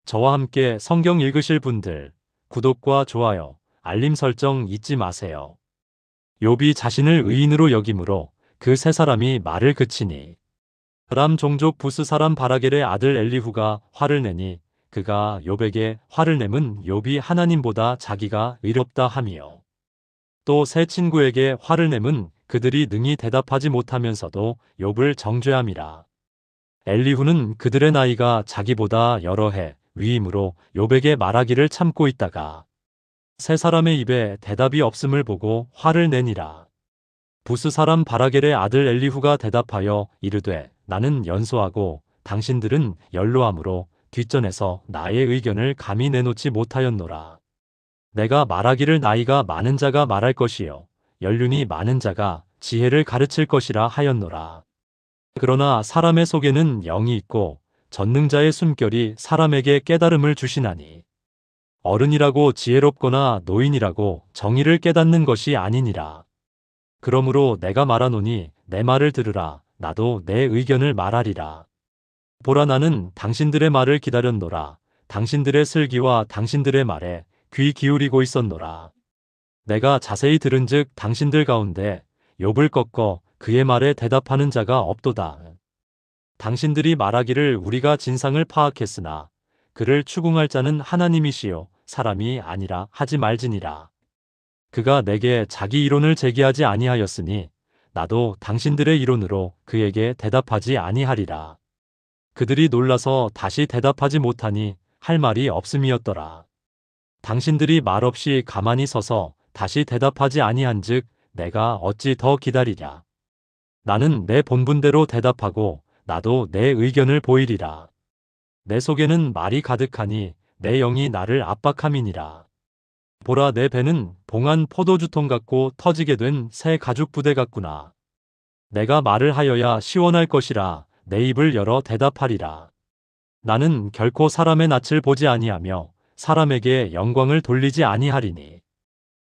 저와 함께 성경 읽으실 분들, 구독과 좋아요, 알림 설정 잊지 마세요. 욥이 자신을 의인으로 여김으로 그 세 사람이 말을 그치니 람 종족 부스 사람 바라겔의 아들 엘리후가 화를 내니 그가 욥에게 화를 내면 욥이 하나님보다 자기가 의롭다 함이요. 또 세 친구에게 화를 내면 그들이 능히 대답하지 못하면서도 욥을 정죄함이라. 엘리후는 그들의 나이가 자기보다 여러 해 위임으로 욥에게 말하기를 참고 있다가 세 사람의 입에 대답이 없음을 보고 화를 내니라. 부스 사람 바라겔의 아들 엘리후가 대답하여 이르되 나는 연소하고 당신들은 연로함으로 뒷전에서 나의 의견을 감히 내놓지 못하였노라. 내가 말하기를 나이가 많은 자가 말할 것이요 연륜이 많은 자가 지혜를 가르칠 것이라 하였노라. 그러나 사람의 속에는 영이 있고 전능자의 숨결이 사람에게 깨달음을 주시나니 어른이라고 지혜롭거나 노인이라고 정의를 깨닫는 것이 아니니라. 그러므로 내가 말하노니 내 말을 들으라. 나도 내 의견을 말하리라. 보라, 나는 당신들의 말을 기다렸노라. 당신들의 슬기와 당신들의 말에 귀 기울이고 있었노라. 내가 자세히 들은즉 당신들 가운데 욥을 꺾어 그의 말에 대답하는 자가 없도다. 당신들이 말하기를 우리가 진상을 파악했으나 그를 추궁할 자는 하나님이시요 사람이 아니라 하지 말지니라. 그가 내게 자기 이론을 제기하지 아니하였으니 나도 당신들의 이론으로 그에게 대답하지 아니하리라. 그들이 놀라서 다시 대답하지 못하니 할 말이 없음이었더라. 당신들이 말없이 가만히 서서 다시 대답하지 아니한즉 내가 어찌 더 기다리랴. 나는 내 본분대로 대답하고 나도 내 의견을 보이리라. 내 속에는 말이 가득하니 내 영이 나를 압박함이니라. 보라, 내 배는 봉한 포도주통 같고 터지게 된 새 가죽 부대 같구나. 내가 말을 하여야 시원할 것이라 내 입을 열어 대답하리라. 나는 결코 사람의 낯을 보지 아니하며 사람에게 영광을 돌리지 아니하리니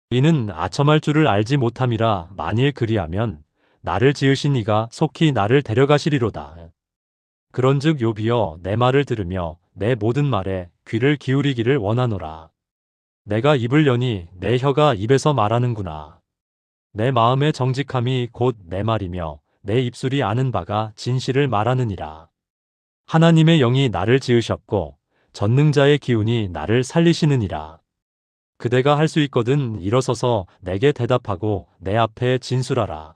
이는 아첨할 줄을 알지 못함이라. 만일 그리하면 나를 지으신 이가 속히 나를 데려가시리로다. 그런즉 욥이여, 내 말을 들으며 내 모든 말에 귀를 기울이기를 원하노라. 내가 입을 여니 내 혀가 입에서 말하는구나. 내 마음의 정직함이 곧 내 말이며 내 입술이 아는 바가 진실을 말하느니라. 하나님의 영이 나를 지으셨고 전능자의 기운이 나를 살리시느니라. 그대가 할 수 있거든 일어서서 내게 대답하고 내 앞에 진술하라.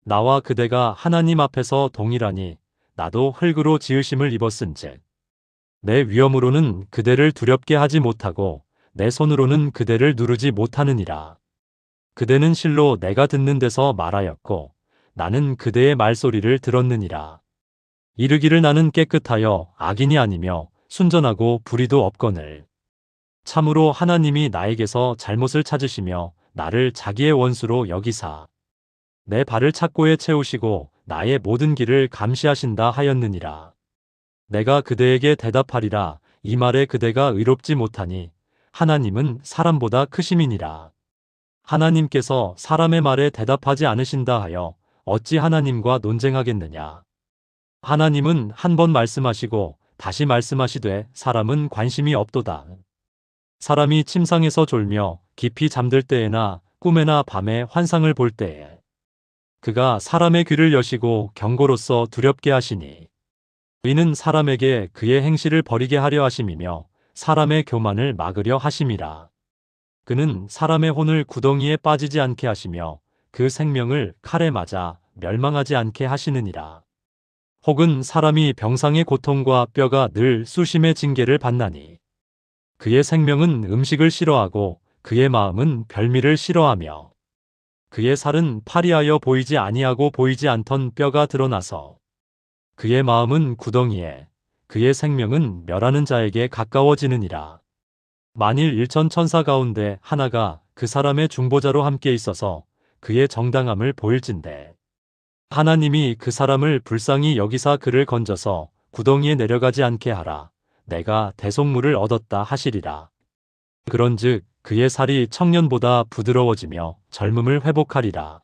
나와 그대가 하나님 앞에서 동일하니 나도 흙으로 지으심을 입었은즉 내 위엄으로는 그대를 두렵게 하지 못하고 내 손으로는 그대를 누르지 못하느니라. 그대는 실로 내가 듣는 데서 말하였고 나는 그대의 말소리를 들었느니라. 이르기를 나는 깨끗하여 악인이 아니며 순전하고 불의도 없거늘. 참으로 하나님이 나에게서 잘못을 찾으시며 나를 자기의 원수로 여기사 내 발을 착고에 채우시고 나의 모든 길을 감시하신다 하였느니라. 내가 그대에게 대답하리라. 이 말에 그대가 의롭지 못하니 하나님은 사람보다 크심이니라. 하나님께서 사람의 말에 대답하지 않으신다 하여 어찌 하나님과 논쟁하겠느냐. 하나님은 한 번 말씀하시고 다시 말씀하시되 사람은 관심이 없도다. 사람이 침상에서 졸며 깊이 잠들 때에나 꿈에나 밤에 환상을 볼 때에 그가 사람의 귀를 여시고 경고로써 두렵게 하시니 이는 사람에게 그의 행실을 버리게 하려 하심이며 사람의 교만을 막으려 하심이라. 그는 사람의 혼을 구덩이에 빠지지 않게 하시며 그 생명을 칼에 맞아 멸망하지 않게 하시느니라. 혹은 사람이 병상의 고통과 뼈가 늘 수심의 징계를 받나니 그의 생명은 음식을 싫어하고 그의 마음은 별미를 싫어하며 그의 살은 파리하여 보이지 아니하고 보이지 않던 뼈가 드러나서 그의 마음은 구덩이에 그의 생명은 멸하는 자에게 가까워지느니라. 만일 일천 천사 가운데 하나가 그 사람의 중보자로 함께 있어서 그의 정당함을 보일진대 하나님이 그 사람을 불쌍히 여기사 그를 건져서 구덩이에 내려가지 않게 하라. 내가 대속물을 얻었다 하시리라. 그런즉 그의 살이 청년보다 부드러워지며 젊음을 회복하리라.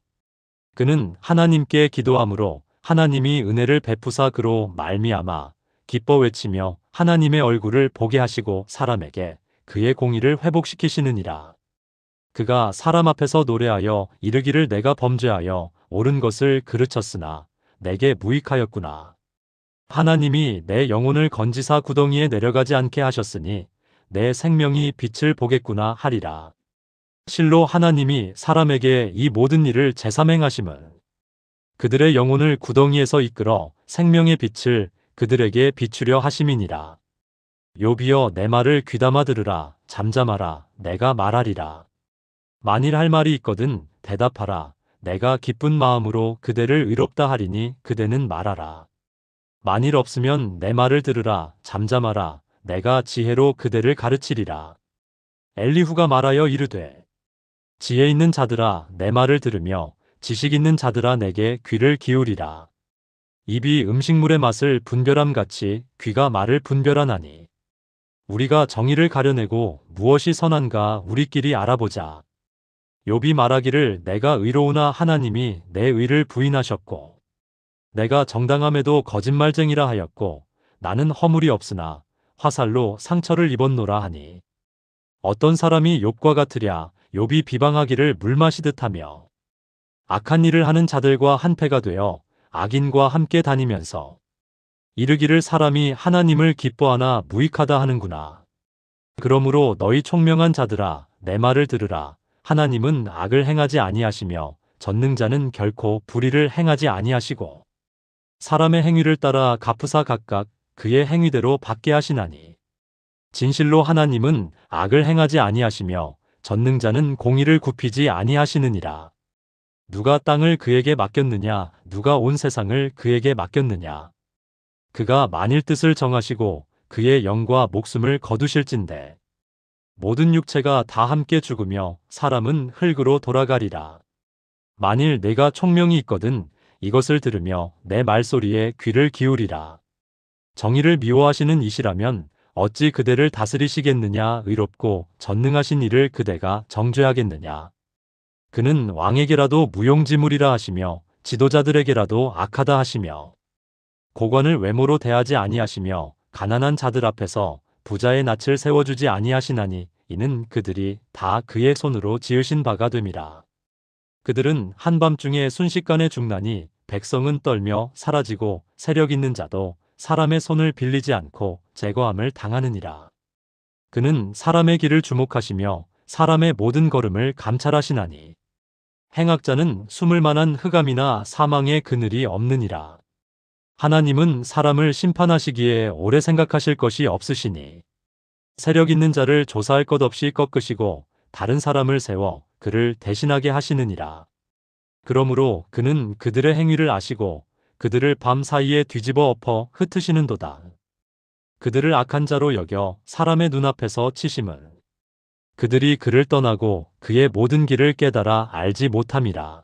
그는 하나님께 기도함으로 하나님이 은혜를 베푸사 그로 말미암아 기뻐 외치며 하나님의 얼굴을 보게 하시고 사람에게 그의 공의를 회복시키시느니라. 그가 사람 앞에서 노래하여 이르기를 내가 범죄하여 옳은 것을 그르쳤으나 내게 무익하였구나. 하나님이 내 영혼을 건지사 구덩이에 내려가지 않게 하셨으니 내 생명이 빛을 보겠구나 하리라. 실로 하나님이 사람에게 이 모든 일을 재삼행하심은 그들의 영혼을 구덩이에서 이끌어 생명의 빛을 그들에게 비추려 하심이니라. 욥이여 내 말을 귀담아 들으라. 잠잠하라. 내가 말하리라. 만일 할 말이 있거든 대답하라. 내가 기쁜 마음으로 그대를 의롭다 하리니 그대는 말하라. 만일 없으면 내 말을 들으라. 잠잠하라. 내가 지혜로 그대를 가르치리라. 엘리후가 말하여 이르되 지혜 있는 자들아 내 말을 들으며 지식 있는 자들아 내게 귀를 기울이라. 입이 음식물의 맛을 분별함같이 귀가 말을 분별하나니 우리가 정의를 가려내고 무엇이 선한가 우리끼리 알아보자. 욥이 말하기를 내가 의로우나 하나님이 내 의를 부인하셨고 내가 정당함에도 거짓말쟁이라 하였고 나는 허물이 없으나 화살로 상처를 입었노라 하니 어떤 사람이 욥과 같으랴. 욥이 비방하기를 물 마시듯 하며 악한 일을 하는 자들과 한패가 되어 악인과 함께 다니면서 이르기를 사람이 하나님을 기뻐하나 무익하다 하는구나. 그러므로 너희 총명한 자들아 내 말을 들으라. 하나님은 악을 행하지 아니하시며 전능자는 결코 불의를 행하지 아니하시고 사람의 행위를 따라 갚으사 각각 그의 행위대로 받게 하시나니 진실로 하나님은 악을 행하지 아니하시며 전능자는 공의를 굽히지 아니하시느니라. 누가 땅을 그에게 맡겼느냐 누가 온 세상을 그에게 맡겼느냐. 그가 만일 뜻을 정하시고 그의 영과 목숨을 거두실진대 모든 육체가 다 함께 죽으며 사람은 흙으로 돌아가리라. 만일 내가 총명이 있거든 이것을 들으며 내 말소리에 귀를 기울이라. 정의를 미워하시는 이시라면 어찌 그대를 다스리시겠느냐. 의롭고 전능하신 이를 그대가 정죄하겠느냐. 그는 왕에게라도 무용지물이라 하시며 지도자들에게라도 악하다 하시며 고관을 외모로 대하지 아니하시며 가난한 자들 앞에서 부자의 낯을 세워주지 아니하시나니 이는 그들이 다 그의 손으로 지으신 바가 됨이라. 그들은 한밤중에 순식간에 죽나니 백성은 떨며 사라지고 세력 있는 자도 사람의 손을 빌리지 않고 제거함을 당하느니라. 그는 사람의 길을 주목하시며 사람의 모든 걸음을 감찰하시나니 행악자는 숨을 만한 흑암이나 사망의 그늘이 없느니라. 하나님은 사람을 심판하시기에 오래 생각하실 것이 없으시니 세력 있는 자를 조사할 것 없이 꺾으시고 다른 사람을 세워 그를 대신하게 하시느니라. 그러므로 그는 그들의 행위를 아시고 그들을 밤 사이에 뒤집어 엎어 흩으시는도다. 그들을 악한 자로 여겨 사람의 눈앞에서 치심은 그들이 그를 떠나고 그의 모든 길을 깨달아 알지 못함이라.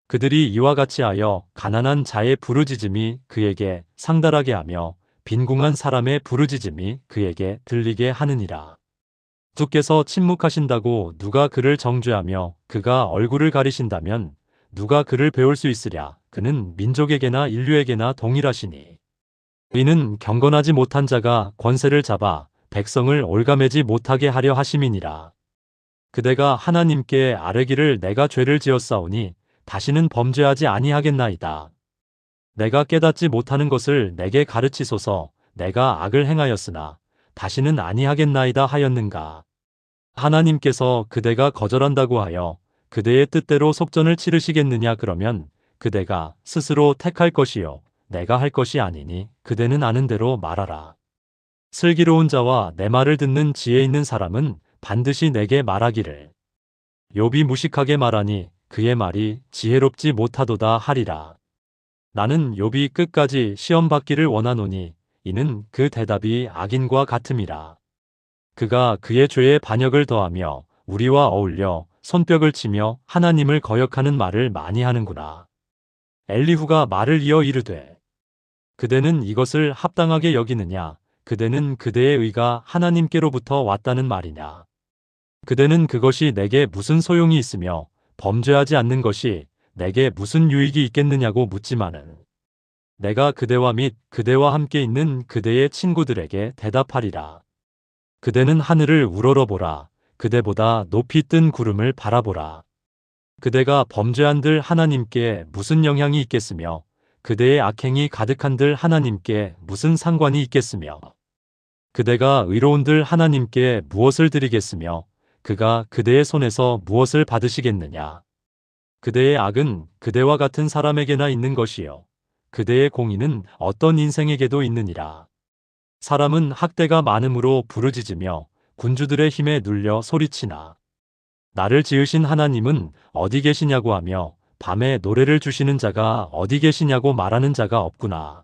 그들이 이와 같이 하여 가난한 자의 부르짖음이 그에게 상달하게 하며 빈궁한 사람의 부르짖음이 그에게 들리게 하느니라. 주께서 침묵하신다고 누가 그를 정죄하며 그가 얼굴을 가리신다면 누가 그를 배울 수 있으랴. 그는 민족에게나 인류에게나 동일하시니 이는 경건하지 못한 자가 권세를 잡아 백성을 올가매지 못하게 하려 하심이니라. 그대가 하나님께 아뢰기를 내가 죄를 지었사오니 다시는 범죄하지 아니하겠나이다. 내가 깨닫지 못하는 것을 내게 가르치소서. 내가 악을 행하였으나 다시는 아니하겠나이다 하였는가. 하나님께서 그대가 거절한다고 하여 그대의 뜻대로 속전을 치르시겠느냐. 그러면 그대가 스스로 택할 것이요 내가 할 것이 아니니 그대는 아는 대로 말하라. 슬기로운 자와 내 말을 듣는 지혜 있는 사람은 반드시 내게 말하기를 욥이 무식하게 말하니 그의 말이 지혜롭지 못하도다 하리라. 나는 욥이 끝까지 시험 받기를 원하노니 이는 그 대답이 악인과 같음이라. 그가 그의 죄에 반역을 더하며 우리와 어울려 손뼉을 치며 하나님을 거역하는 말을 많이 하는구나. 엘리후가 말을 이어 이르되 그대는 이것을 합당하게 여기느냐. 그대는 그대의 의가 하나님께로부터 왔다는 말이냐. 그대는 그것이 내게 무슨 소용이 있으며 범죄하지 않는 것이 내게 무슨 유익이 있겠느냐고 묻지만은 내가 그대와 및 그대와 함께 있는 그대의 친구들에게 대답하리라. 그대는 하늘을 우러러보라. 그대보다 높이 뜬 구름을 바라보라. 그대가 범죄한들 하나님께 무슨 영향이 있겠으며 그대의 악행이 가득한들 하나님께 무슨 상관이 있겠으며 그대가 의로운들 하나님께 무엇을 드리겠으며 그가 그대의 손에서 무엇을 받으시겠느냐. 그대의 악은 그대와 같은 사람에게나 있는 것이요 그대의 공의는 어떤 인생에게도 있느니라. 사람은 학대가 많음으로 부르짖으며 군주들의 힘에 눌려 소리치나. 나를 지으신 하나님은 어디 계시냐고 하며 밤에 노래를 주시는 자가 어디 계시냐고 말하는 자가 없구나.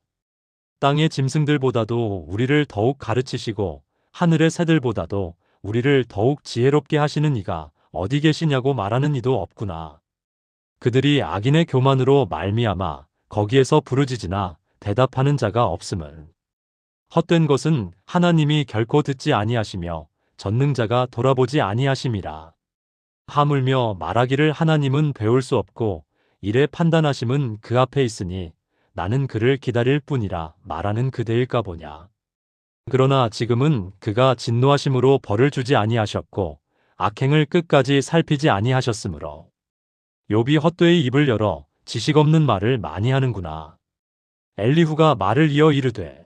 땅의 짐승들보다도 우리를 더욱 가르치시고 하늘의 새들보다도 우리를 더욱 지혜롭게 하시는 이가 어디 계시냐고 말하는 이도 없구나. 그들이 악인의 교만으로 말미암아 거기에서 부르짖으나 대답하는 자가 없음은 헛된 것은 하나님이 결코 듣지 아니하시며 전능자가 돌아보지 아니하심이라. 하물며 말하기를 하나님은 배울 수 없고 이래 판단하심은 그 앞에 있으니 나는 그를 기다릴 뿐이라 말하는 그대일까 보냐. 그러나 지금은 그가 진노하심으로 벌을 주지 아니하셨고 악행을 끝까지 살피지 아니하셨으므로 욥이 헛되이 입을 열어 지식 없는 말을 많이 하는구나. 엘리후가 말을 이어 이르되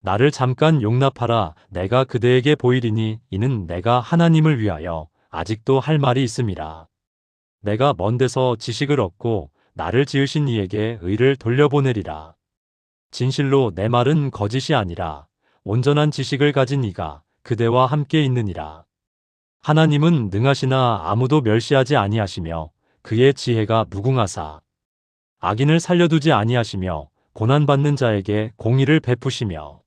나를 잠깐 용납하라. 내가 그대에게 보이리니 이는 내가 하나님을 위하여 아직도 할 말이 있음이라. 내가 먼 데서 지식을 얻고 나를 지으신 이에게 의를 돌려보내리라. 진실로 내 말은 거짓이 아니라 온전한 지식을 가진 이가 그대와 함께 있느니라. 하나님은 능하시나 아무도 멸시하지 아니하시며 그의 지혜가 무궁하사 악인을 살려두지 아니하시며 고난받는 자에게 공의를 베푸시며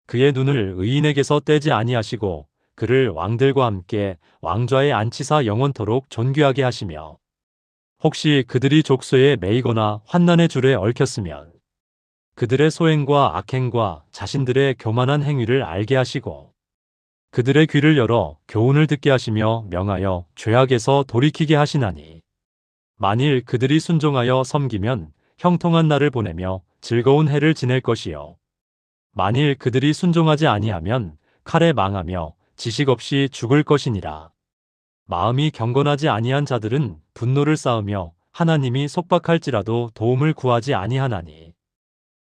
그의 눈을 의인에게서 떼지 아니하시고 그를 왕들과 함께 왕좌에 앉히사 영원토록 존귀하게 하시며 혹시 그들이 족쇄에 매이거나 환난의 줄에 얽혔으면 그들의 소행과 악행과 자신들의 교만한 행위를 알게 하시고 그들의 귀를 열어 교훈을 듣게 하시며 명하여 죄악에서 돌이키게 하시나니 만일 그들이 순종하여 섬기면 형통한 날을 보내며 즐거운 해를 지낼 것이요 만일 그들이 순종하지 아니하면 칼에 망하며 지식 없이 죽을 것이니라. 마음이 경건하지 아니한 자들은 분노를 쌓으며 하나님이 속박할지라도 도움을 구하지 아니하나니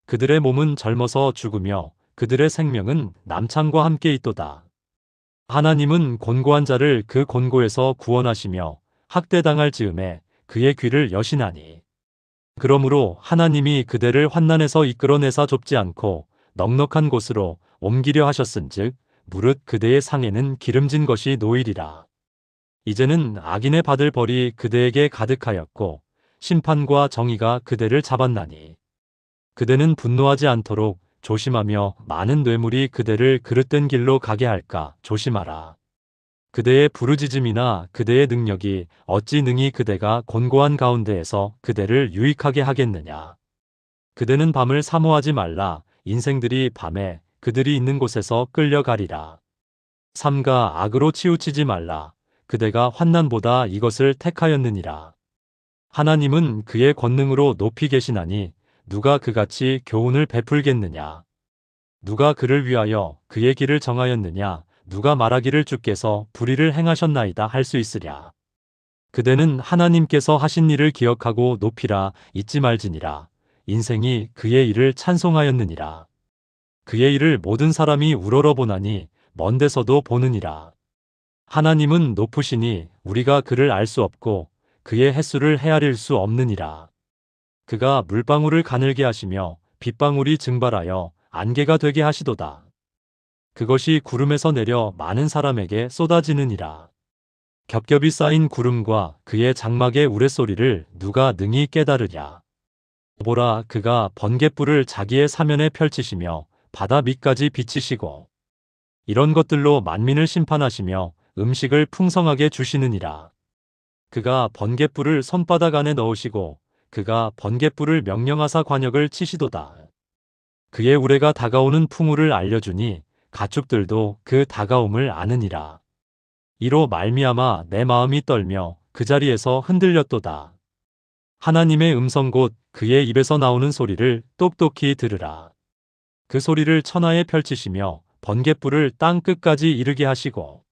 그들의 몸은 젊어서 죽으며 그들의 생명은 남창과 함께 있도다. 하나님은 곤고한 자를 그 곤고에서 구원하시며 학대당할 즈음에 그의 귀를 여시나니 그러므로 하나님이 그대를 환난에서 이끌어내사 좁지 않고 넉넉한 곳으로 옮기려 하셨은즉 무릇 그대의 상에는 기름진 것이 놓이리라. 이제는 악인의 받을 벌이 그대에게 가득하였고 심판과 정의가 그대를 잡았나니 그대는 분노하지 않도록 조심하며 많은 뇌물이 그대를 그릇된 길로 가게 할까 조심하라. 그대의 부르짖음이나 그대의 능력이 어찌 능히 그대가 곤고한 가운데에서 그대를 유익하게 하겠느냐. 그대는 밤을 사모하지 말라. 인생들이 밤에 그들이 있는 곳에서 끌려가리라. 삼가 악으로 치우치지 말라. 그대가 환난보다 이것을 택하였느니라. 하나님은 그의 권능으로 높이 계시나니 누가 그같이 교훈을 베풀겠느냐. 누가 그를 위하여 그의 길을 정하였느냐. 누가 말하기를 주께서 불의를 행하셨나이다 할 수 있으랴. 그대는 하나님께서 하신 일을 기억하고 높이라. 잊지 말지니라. 인생이 그의 일을 찬송하였느니라. 그의 일을 모든 사람이 우러러보나니 먼 데서도 보느니라. 하나님은 높으시니 우리가 그를 알 수 없고 그의 햇수를 헤아릴 수 없느니라. 그가 물방울을 가늘게 하시며 빗방울이 증발하여 안개가 되게 하시도다. 그것이 구름에서 내려 많은 사람에게 쏟아지느니라. 겹겹이 쌓인 구름과 그의 장막의 우레소리를 누가 능히 깨달으랴. 보라, 그가 번갯불을 자기의 사면에 펼치시며 바다 밑까지 비치시고 이런 것들로 만민을 심판하시며 음식을 풍성하게 주시느니라. 그가 번갯불을 손바닥 안에 넣으시고 그가 번갯불을 명령하사 관역을 치시도다. 그의 우레가 다가오는 풍우를 알려주니 가축들도 그 다가옴을 아느니라. 이로 말미암아 내 마음이 떨며 그 자리에서 흔들렸도다. 하나님의 음성 곧 그의 입에서 나오는 소리를 똑똑히 들으라. 그 소리를 천하에 펼치시며 번갯불을 땅 끝까지 이르게 하시고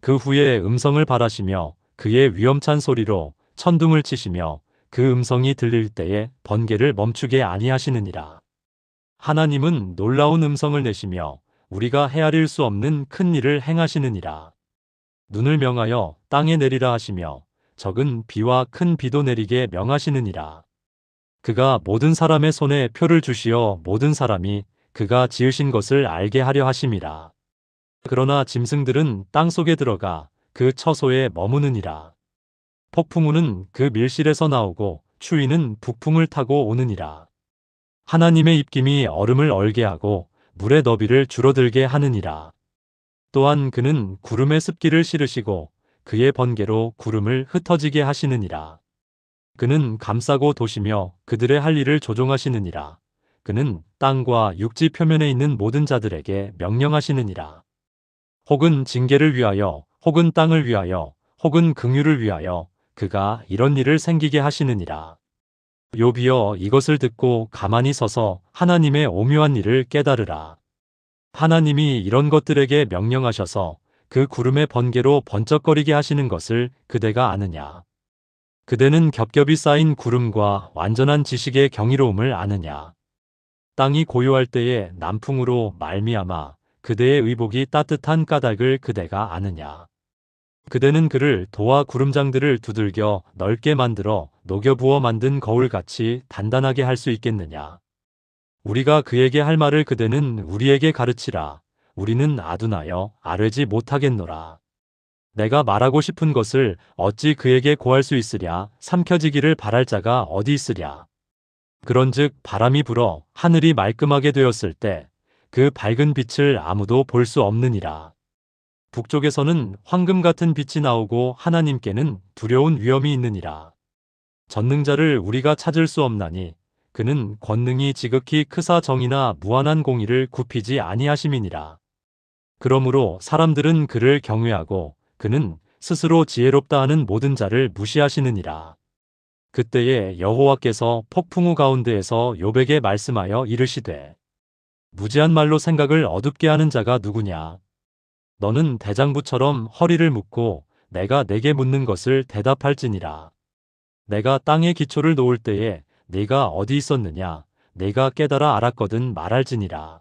그 후에 음성을 발하시며 그의 위험찬 소리로 천둥을 치시며 그 음성이 들릴 때에 번개를 멈추게 아니하시느니라. 하나님은 놀라운 음성을 내시며 우리가 헤아릴 수 없는 큰 일을 행하시느니라. 눈을 명하여 땅에 내리라 하시며 적은 비와 큰 비도 내리게 명하시느니라. 그가 모든 사람의 손에 표를 주시어 모든 사람이 그가 지으신 것을 알게 하려 하심이라. 그러나 짐승들은 땅 속에 들어가 그 처소에 머무느니라. 폭풍우는 그 밀실에서 나오고 추위는 북풍을 타고 오느니라. 하나님의 입김이 얼음을 얼게 하고 물의 너비를 줄어들게 하느니라. 또한 그는 구름의 습기를 실으시고 그의 번개로 구름을 흩어지게 하시느니라. 그는 감싸고 도시며 그들의 할 일을 조종하시느니라. 그는 땅과 육지 표면에 있는 모든 자들에게 명령하시느니라. 혹은 징계를 위하여, 혹은 땅을 위하여, 혹은 긍휼을 위하여 그가 이런 일을 생기게 하시느니라. 욥이여 이것을 듣고 가만히 서서 하나님의 오묘한 일을 깨달으라. 하나님이 이런 것들에게 명령하셔서 그 구름의 번개로 번쩍거리게 하시는 것을 그대가 아느냐? 그대는 겹겹이 쌓인 구름과 완전한 지식의 경이로움을 아느냐? 땅이 고요할 때에 남풍으로 말미암아 그대의 의복이 따뜻한 까닭을 그대가 아느냐? 그대는 그를 도와 구름장들을 두들겨 넓게 만들어 녹여 부어 만든 거울같이 단단하게 할 수 있겠느냐? 우리가 그에게 할 말을 그대는 우리에게 가르치라. 우리는 아둔하여 아뢰지 못하겠노라. 내가 말하고 싶은 것을 어찌 그에게 고할 수 있으랴? 삼켜지기를 바랄 자가 어디 있으랴? 그런즉 바람이 불어 하늘이 말끔하게 되었을 때 그 밝은 빛을 아무도 볼 수 없느니라. 북쪽에서는 황금 같은 빛이 나오고 하나님께는 두려운 위험이 있느니라. 전능자를 우리가 찾을 수 없나니 그는 권능이 지극히 크사 정의나 무한한 공의를 굽히지 아니하심이니라. 그러므로 사람들은 그를 경외하고 그는 스스로 지혜롭다 하는 모든 자를 무시하시느니라. 그때에 여호와께서 폭풍우 가운데에서 욥에게 말씀하여 이르시되 무지한 말로 생각을 어둡게 하는 자가 누구냐? 너는 대장부처럼 허리를 묶고 내가 내게 묻는 것을 대답할지니라. 내가 땅의 기초를 놓을 때에 네가 어디 있었느냐? 내가 깨달아 알았거든 말할지니라.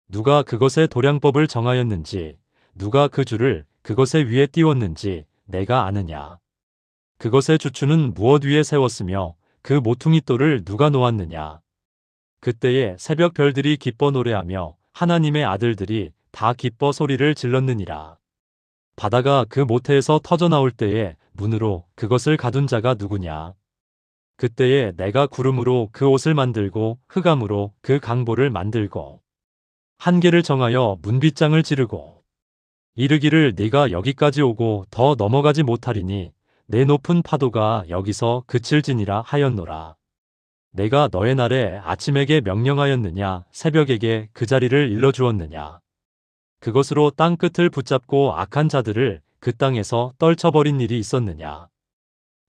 누가 그것의 도량법을 정하였는지, 누가 그 줄을 그것의 위에 띄웠는지 내가 아느냐? 그것의 주추는 무엇 위에 세웠으며 그 모퉁이 돌을 누가 놓았느냐? 그때에 새벽 별들이 기뻐 노래하며 하나님의 아들들이 다 기뻐 소리를 질렀느니라. 바다가 그 모태에서 터져 나올 때에 문으로 그것을 가둔 자가 누구냐? 그때에 내가 구름으로 그 옷을 만들고 흑암으로 그 강보를 만들고 한계를 정하여 문빗장을 지르고 이르기를 네가 여기까지 오고 더 넘어가지 못하리니 내 높은 파도가 여기서 그칠지니라 하였노라. 내가 너의 날에 아침에게 명령하였느냐? 새벽에게 그 자리를 일러주었느냐? 그것으로 땅 끝을 붙잡고 악한 자들을 그 땅에서 떨쳐버린 일이 있었느냐?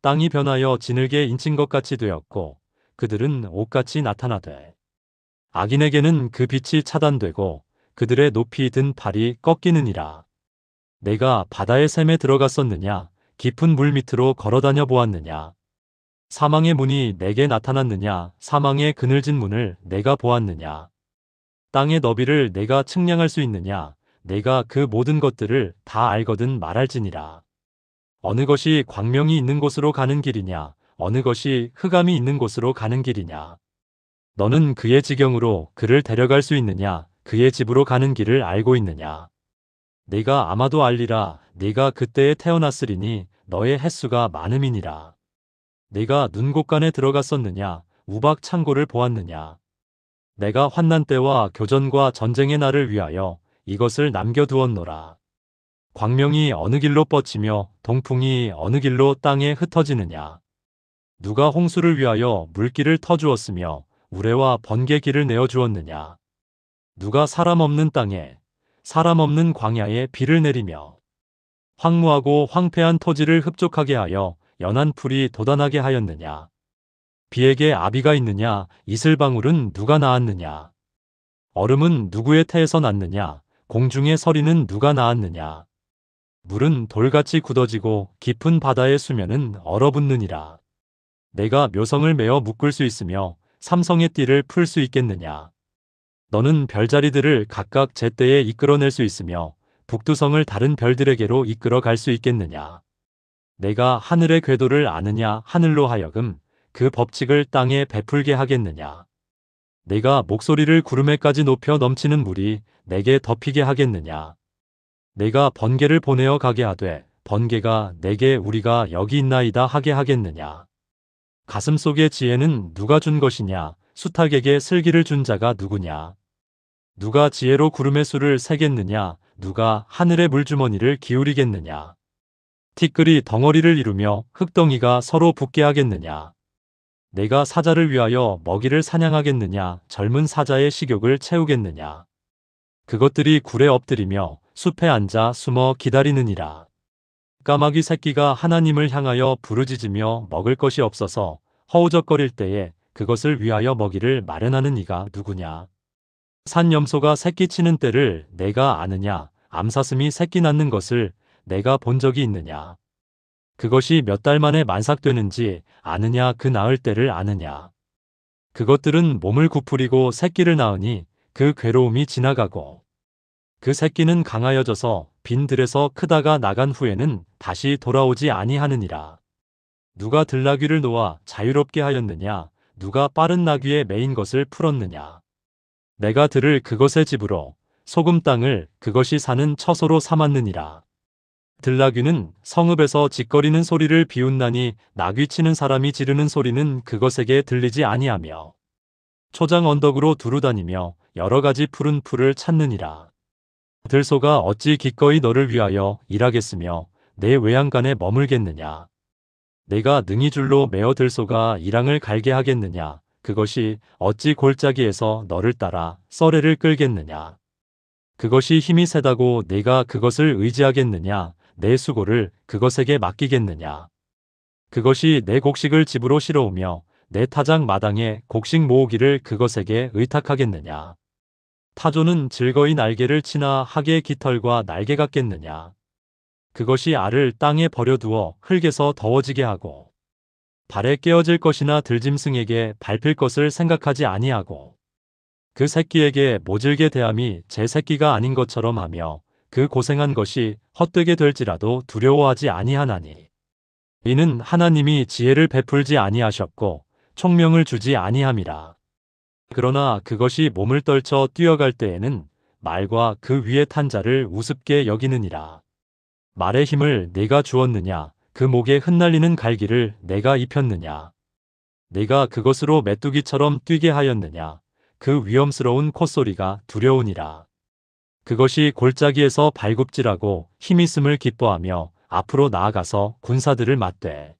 땅이 변하여 지늘개 인친 것 같이 되었고 그들은 옷같이 나타나되 악인에게는 그 빛이 차단되고 그들의 높이 든 발이 꺾이느니라. 내가 바다의 샘에 들어갔었느냐? 깊은 물 밑으로 걸어다녀 보았느냐? 사망의 문이 내게 나타났느냐? 사망의 그늘진 문을 내가 보았느냐? 땅의 너비를 내가 측량할 수 있느냐? 내가 그 모든 것들을 다 알거든 말할지니라. 어느 것이 광명이 있는 곳으로 가는 길이냐? 어느 것이 흑암이 있는 곳으로 가는 길이냐? 너는 그의 지경으로 그를 데려갈 수 있느냐? 그의 집으로 가는 길을 알고 있느냐? 네가 아마도 알리라. 네가 그때에 태어났으리니 너의 횟수가 많음이니라. 네가 눈곳간에 들어갔었느냐? 우박 창고를 보았느냐? 내가 환난 때와 교전과 전쟁의 날을 위하여 이것을 남겨두었노라. 광명이 어느 길로 뻗치며 동풍이 어느 길로 땅에 흩어지느냐? 누가 홍수를 위하여 물길을 터주었으며 우레와 번개 길을 내어주었느냐? 누가 사람 없는 땅에 사람 없는 광야에 비를 내리며 황무하고 황폐한 토지를 흡족하게 하여 연한 풀이 돋아나게 하였느냐? 비에게 아비가 있느냐? 이슬방울은 누가 낳았느냐? 얼음은 누구의 태에서 났느냐? 공중의 서리는 누가 낳았느냐? 물은 돌같이 굳어지고 깊은 바다의 수면은 얼어붙느니라. 내가 묘성을 메어 묶을 수 있으며 삼성의 띠를 풀 수 있겠느냐? 너는 별자리들을 각각 제때에 이끌어낼 수 있으며 북두성을 다른 별들에게로 이끌어 갈 수 있겠느냐? 내가 하늘의 궤도를 아느냐? 하늘로 하여금 그 법칙을 땅에 베풀게 하겠느냐? 내가 목소리를 구름에까지 높여 넘치는 물이 내게 덮이게 하겠느냐? 내가 번개를 보내어 가게 하되 번개가 내게 우리가 여기 있나이다 하게 하겠느냐? 가슴 속의 지혜는 누가 준 것이냐? 수탉에게 슬기를 준 자가 누구냐? 누가 지혜로 구름의 수를 세겠느냐? 누가 하늘의 물주머니를 기울이겠느냐? 티끌이 덩어리를 이루며 흙덩이가 서로 붙게 하겠느냐? 내가 사자를 위하여 먹이를 사냥하겠느냐? 젊은 사자의 식욕을 채우겠느냐? 그것들이 굴에 엎드리며 숲에 앉아 숨어 기다리느니라. 까마귀 새끼가 하나님을 향하여 부르짖으며 먹을 것이 없어서 허우적거릴 때에 그것을 위하여 먹이를 마련하는 이가 누구냐? 산염소가 새끼치는 때를 내가 아느냐? 암사슴이 새끼 낳는 것을 내가 본 적이 있느냐? 그것이 몇 달 만에 만삭되는지 아느냐? 그 낳을 때를 아느냐? 그것들은 몸을 구부리고 새끼를 낳으니 그 괴로움이 지나가고 그 새끼는 강하여져서 빈 들에서 크다가 나간 후에는 다시 돌아오지 아니하느니라. 누가 들나귀를 놓아 자유롭게 하였느냐? 누가 빠른 나귀에 매인 것을 풀었느냐? 내가 들을 그것의 집으로 소금 땅을 그것이 사는 처소로 삼았느니라. 들나귀는 성읍에서 짖거리는 소리를 비웃나니 나귀 치는 사람이 지르는 소리는 그것에게 들리지 아니하며 초장 언덕으로 두루 다니며 여러 가지 푸른 풀을 찾느니라. 들소가 어찌 기꺼이 너를 위하여 일하겠으며 내 외양간에 머물겠느냐? 내가 능히 줄로 매어 들소가 이랑을 갈게 하겠느냐? 그것이 어찌 골짜기에서 너를 따라 썰애를 끌겠느냐? 그것이 힘이 세다고 내가 그것을 의지하겠느냐? 내 수고를 그것에게 맡기겠느냐? 그것이 내 곡식을 집으로 실어오며 내 타작 마당에 곡식 모으기를 그것에게 의탁하겠느냐? 타조는 즐거이 날개를 치나 하계의 깃털과 날개 같겠느냐? 그것이 알을 땅에 버려두어 흙에서 더워지게 하고 발에 깨어질 것이나 들짐승에게 밟힐 것을 생각하지 아니하고 그 새끼에게 모질게 대함이 제 새끼가 아닌 것처럼 하며 그 고생한 것이 헛되게 될지라도 두려워하지 아니하나니 이는 하나님이 지혜를 베풀지 아니하셨고 총명을 주지 아니함이라. 그러나 그것이 몸을 떨쳐 뛰어갈 때에는 말과 그 위에 탄 자를 우습게 여기느니라. 말의 힘을 내가 주었느냐? 그 목에 흩날리는 갈기를 내가 입혔느냐? 내가 그것으로 메뚜기처럼 뛰게 하였느냐? 그 위험스러운 콧소리가 두려우니라. 그것이 골짜기에서 발굽질하고 힘있음을 기뻐하며 앞으로 나아가서 군사들을 맞대.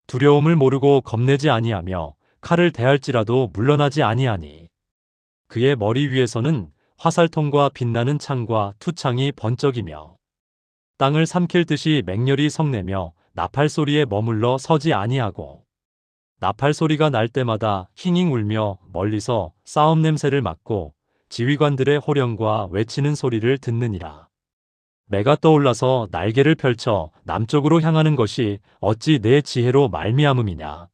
두려움을 모르고 겁내지 아니하며 칼을 대할지라도 물러나지 아니하니 그의 머리 위에서는 화살통과 빛나는 창과 투창이 번쩍이며 땅을 삼킬 듯이 맹렬히 성내며 나팔 소리에 머물러 서지 아니하고 나팔 소리가 날 때마다 힝힝 울며 멀리서 싸움 냄새를 맡고 지휘관들의 호령과 외치는 소리를 듣느니라. 매가 떠올라서 날개를 펼쳐 남쪽으로 향하는 것이 어찌 내 지혜로 말미암음이냐.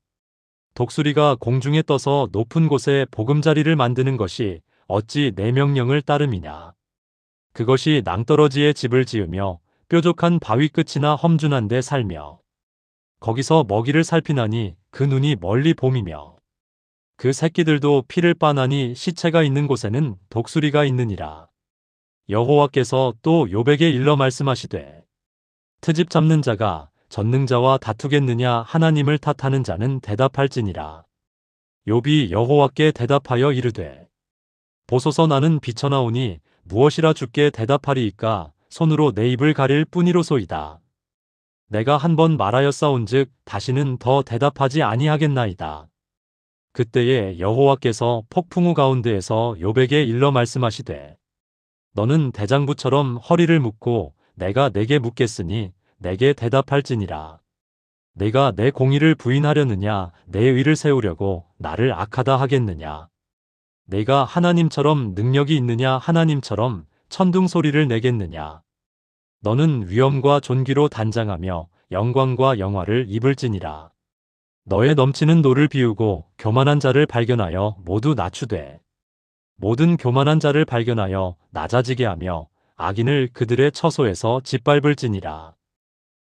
독수리가 공중에 떠서 높은 곳에 보금자리를 만드는 것이 어찌 내 명령을 따름이냐. 그것이 낭떠러지에 집을 지으며 뾰족한 바위 끝이나 험준한 데 살며 거기서 먹이를 살피나니 그 눈이 멀리 봄이며 그 새끼들도 피를 빠나니 시체가 있는 곳에는 독수리가 있느니라. 여호와께서 또 욥에게 일러 말씀하시되 트집 잡는 자가 전능자와 다투겠느냐? 하나님을 탓하는 자는 대답할지니라. 욥이 여호와께 대답하여 이르되 보소서 나는 비쳐나오니 무엇이라 주께 대답하리이까? 손으로 내 입을 가릴 뿐이로소이다. 내가 한 번 말하였사온즉 다시는 더 대답하지 아니하겠나이다. 그때에 여호와께서 폭풍우 가운데에서 욥에게 일러 말씀하시되 너는 대장부처럼 허리를 묶고 내가 내게 묻겠으니 내게 대답할지니라. 내가 내 공의를 부인하려느냐, 내 의를 세우려고 나를 악하다 하겠느냐. 내가 하나님처럼 능력이 있느냐, 하나님처럼 천둥 소리를 내겠느냐. 너는 위엄과 존귀로 단장하며 영광과 영화를 입을지니라. 너의 넘치는 노를 비우고 교만한 자를 발견하여 모두 낮추되 모든 교만한 자를 발견하여 낮아지게 하며 악인을 그들의 처소에서 짓밟을지니라.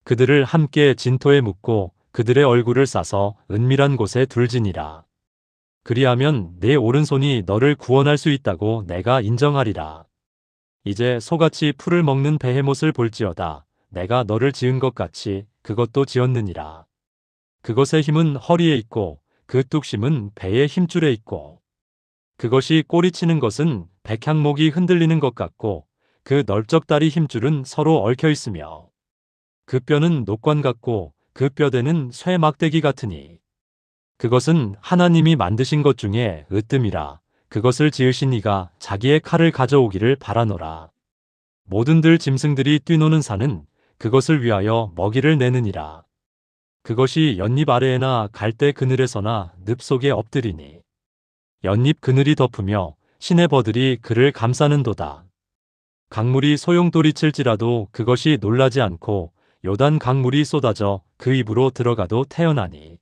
그들을 함께 진토에 묻고 그들의 얼굴을 싸서 은밀한 곳에 둘지니라. 그리하면 내 오른손이 너를 구원할 수 있다고 내가 인정하리라. 이제 소같이 풀을 먹는 베헤못을 볼지어다. 내가 너를 지은 것 같이 그것도 지었느니라. 그것의 힘은 허리에 있고 그 뚝심은 배의 힘줄에 있고 그것이 꼬리치는 것은 백향목이 흔들리는 것 같고 그 넓적다리 힘줄은 서로 얽혀 있으며 그 뼈는 녹관 같고 그 뼈대는 쇠 막대기 같으니 그것은 하나님이 만드신 것 중에 으뜸이라. 그것을 지으신 이가 자기의 칼을 가져오기를 바라노라. 모든 들 짐승들이 뛰노는 산은 그것을 위하여 먹이를 내느니라. 그것이 연잎 아래에나 갈대 그늘에서나 늪 속에 엎드리니 연잎 그늘이 덮으며 시내버들이 그를 감싸는도다. 강물이 소용돌이칠지라도 그것이 놀라지 않고 요단 강물이 쏟아져 그 입으로 들어가도 태어나니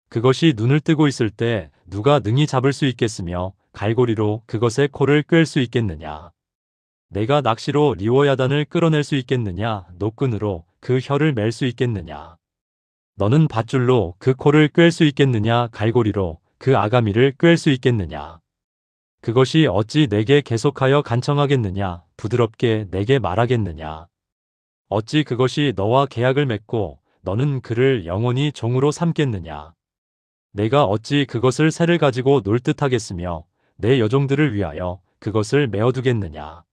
그것이 눈을 뜨고 있을 때 누가 능히 잡을 수 있겠으며 갈고리로 그것의 코를 꿰을 수 있겠느냐. 내가 낚시로 리워야단을 끌어낼 수 있겠느냐. 노끈으로 그 혀를 맬 수 있겠느냐. 너는 밧줄로 그 코를 꿰을 수 있겠느냐. 갈고리로 그 아가미를 꿰을 수 있겠느냐. 그것이 어찌 내게 계속하여 간청하겠느냐. 부드럽게 내게 말하겠느냐. 어찌 그것이 너와 계약을 맺고 너는 그를 영원히 종으로 삼겠느냐. 내가 어찌 그것을 새를 가지고 놀 듯하겠으며 내 여종들을 위하여 그것을 메어두겠느냐.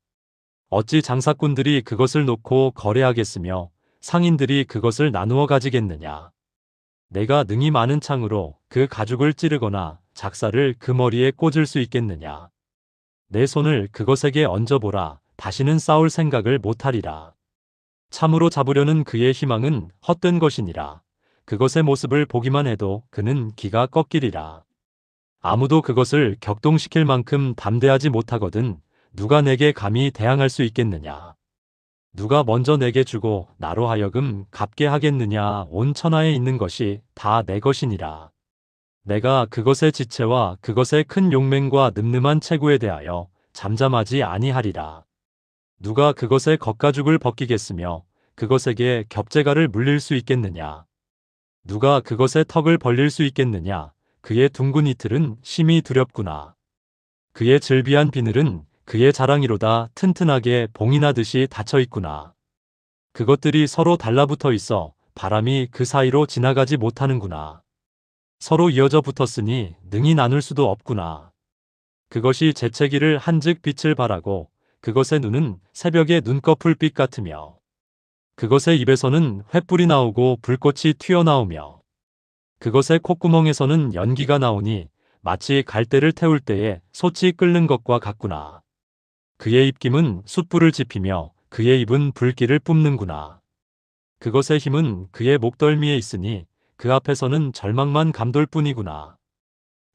어찌 장사꾼들이 그것을 놓고 거래하겠으며 상인들이 그것을 나누어 가지겠느냐. 내가 능히 많은 창으로 그 가죽을 찌르거나 작사를 그 머리에 꽂을 수 있겠느냐. 내 손을 그것에게 얹어보라. 다시는 싸울 생각을 못하리라. 참으로 잡으려는 그의 희망은 헛된 것이니라. 그것의 모습을 보기만 해도 그는 기가 꺾이리라. 아무도 그것을 격동시킬 만큼 담대하지 못하거든 누가 내게 감히 대항할 수 있겠느냐. 누가 먼저 내게 주고 나로 하여금 갚게 하겠느냐. 온 천하에 있는 것이 다 내 것이니라. 내가 그것의 지체와 그것의 큰 용맹과 늠름한 체구에 대하여 잠잠하지 아니하리라. 누가 그것의 겉가죽을 벗기겠으며 그것에게 겹재가를 물릴 수 있겠느냐. 누가 그것의 턱을 벌릴 수 있겠느냐. 그의 둥근 이틀은 심히 두렵구나. 그의 즐비한 비늘은 그의 자랑이로다. 튼튼하게 봉이 나듯이 닫혀 있구나. 그것들이 서로 달라붙어 있어 바람이 그 사이로 지나가지 못하는구나. 서로 이어져 붙었으니 능히 나눌 수도 없구나. 그것이 재채기를 한즉 빛을 발하고 그것의 눈은 새벽의 눈꺼풀빛 같으며 그것의 입에서는 횃불이 나오고 불꽃이 튀어나오며 그것의 콧구멍에서는 연기가 나오니 마치 갈대를 태울 때에 솥이 끓는 것과 같구나. 그의 입김은 숯불을 지피며 그의 입은 불길을 뿜는구나. 그것의 힘은 그의 목덜미에 있으니 그 앞에서는 절망만 감돌 뿐이구나.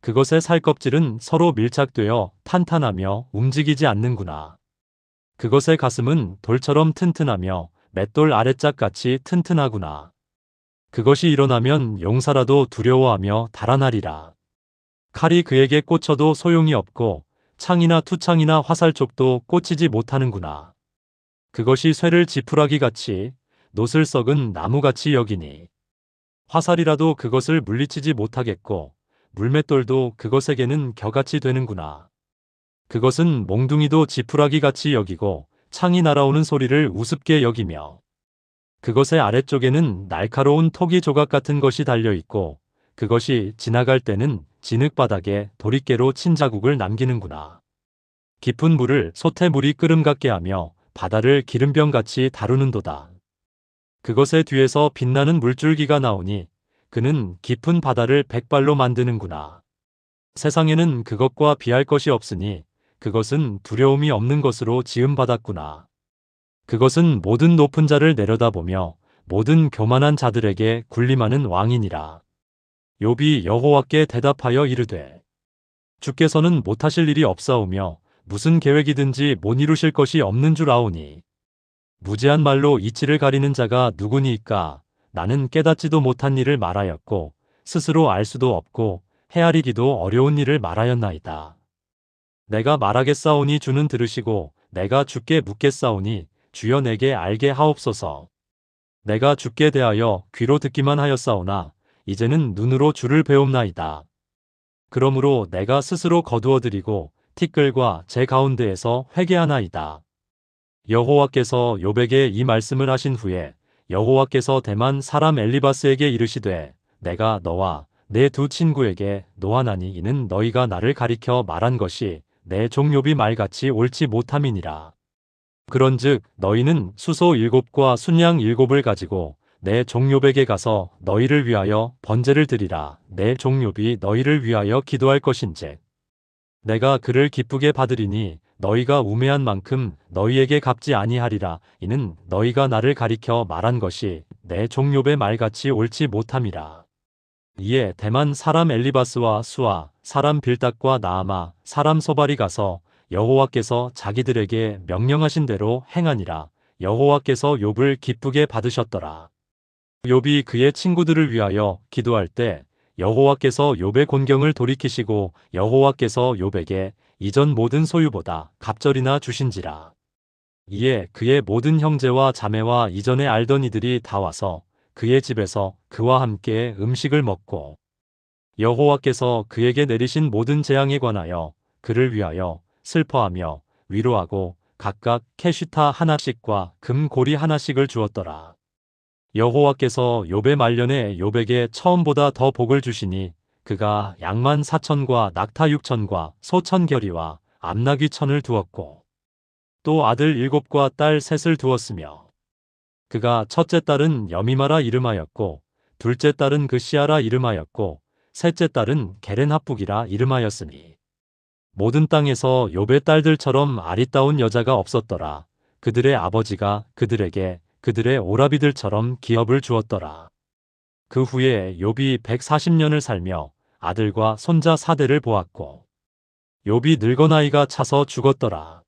그것의 살껍질은 서로 밀착되어 탄탄하며 움직이지 않는구나. 그것의 가슴은 돌처럼 튼튼하며 맷돌 아랫짝같이 튼튼하구나. 그것이 일어나면 용사라도 두려워하며 달아나리라. 칼이 그에게 꽂혀도 소용이 없고 창이나 투창이나 화살촉도 꽂히지 못하는구나. 그것이 쇠를 지푸라기같이 놋을 썩은 나무같이 여기니 화살이라도 그것을 물리치지 못하겠고 물맷돌도 그것에게는 겨같이 되는구나. 그것은 몽둥이도 지푸라기같이 여기고 창이 날아오는 소리를 우습게 여기며 그것의 아래쪽에는 날카로운 토기 조각 같은 것이 달려있고 그것이 지나갈 때는 진흙바닥에 도리깨로 친 자국을 남기는구나. 깊은 물을 솥에 물이 끓음 같게 하며 바다를 기름병같이 다루는도다. 그것의 뒤에서 빛나는 물줄기가 나오니 그는 깊은 바다를 백발로 만드는구나. 세상에는 그것과 비할 것이 없으니 그것은 두려움이 없는 것으로 지음받았구나. 그것은 모든 높은 자를 내려다보며 모든 교만한 자들에게 군림하는 왕이니라. 욥이 여호와께 대답하여 이르되 주께서는 못하실 일이 없사오며 무슨 계획이든지 못 이루실 것이 없는 줄 아오니 무지한 말로 이치를 가리는 자가 누구니이까. 나는 깨닫지도 못한 일을 말하였고 스스로 알 수도 없고 헤아리기도 어려운 일을 말하였나이다. 내가 말하겠사오니 주는 들으시고 내가 주께 묻겠사오니 주여 내게 알게 하옵소서. 내가 주께 대하여 귀로 듣기만 하였사오나 이제는 눈으로 주를 배움나이다. 그러므로 내가 스스로 거두어드리고 티끌과 제 가운데에서 회개하나이다. 여호와께서 욥에게 이 말씀을 하신 후에 여호와께서 대만 사람 엘리바스에게 이르시되 내가 너와 내 두 친구에게 노하나니 이는 너희가 나를 가리켜 말한 것이 내 종 욥이 말같이 옳지 못함이니라. 그런즉 너희는 수소 7과 순양 7을 가지고 내 종 욥에게 가서 너희를 위하여 번제를 드리라. 내 종 욥이 너희를 위하여 기도할 것인즉 내가 그를 기쁘게 받으리니 너희가 우매한 만큼 너희에게 갚지 아니하리라. 이는 너희가 나를 가리켜 말한 것이 내 종 욥의 말같이 옳지 못함이라. 이에 대만 사람 엘리바스와 수아 사람 빌닷과 나아마 사람 소발이 가서 여호와께서 자기들에게 명령하신 대로 행하니라. 여호와께서 욥을 기쁘게 받으셨더라. 욥이 그의 친구들을 위하여 기도할 때 여호와께서 욥의 곤경을 돌이키시고 여호와께서 욥에게 이전 모든 소유보다 갑절이나 주신지라. 이에 그의 모든 형제와 자매와 이전에 알던 이들이 다 와서 그의 집에서 그와 함께 음식을 먹고 여호와께서 그에게 내리신 모든 재앙에 관하여 그를 위하여 슬퍼하며 위로하고 각각 캐시타 하나씩과 금고리 하나씩을 주었더라. 여호와께서 욥의 말년에 욥에게 처음보다 더 복을 주시니 그가 양만 4천과 낙타 6천과 소 1,000결이와 암나귀 1,000을 두었고 또 아들 7과 딸 3을 두었으며 그가 첫째 딸은 여미마라 이름하였고 둘째 딸은 그시아라 이름하였고 셋째 딸은 게렌합북이라 이름하였으니 모든 땅에서 욥의 딸들처럼 아리따운 여자가 없었더라. 그들의 아버지가 그들에게 그들의 오라비들처럼 기업을 주었더라. 그 후에 욥이 140년을 살며 아들과 손자 4대를 보았고 욥이 늙어 나이가 차서 죽었더라.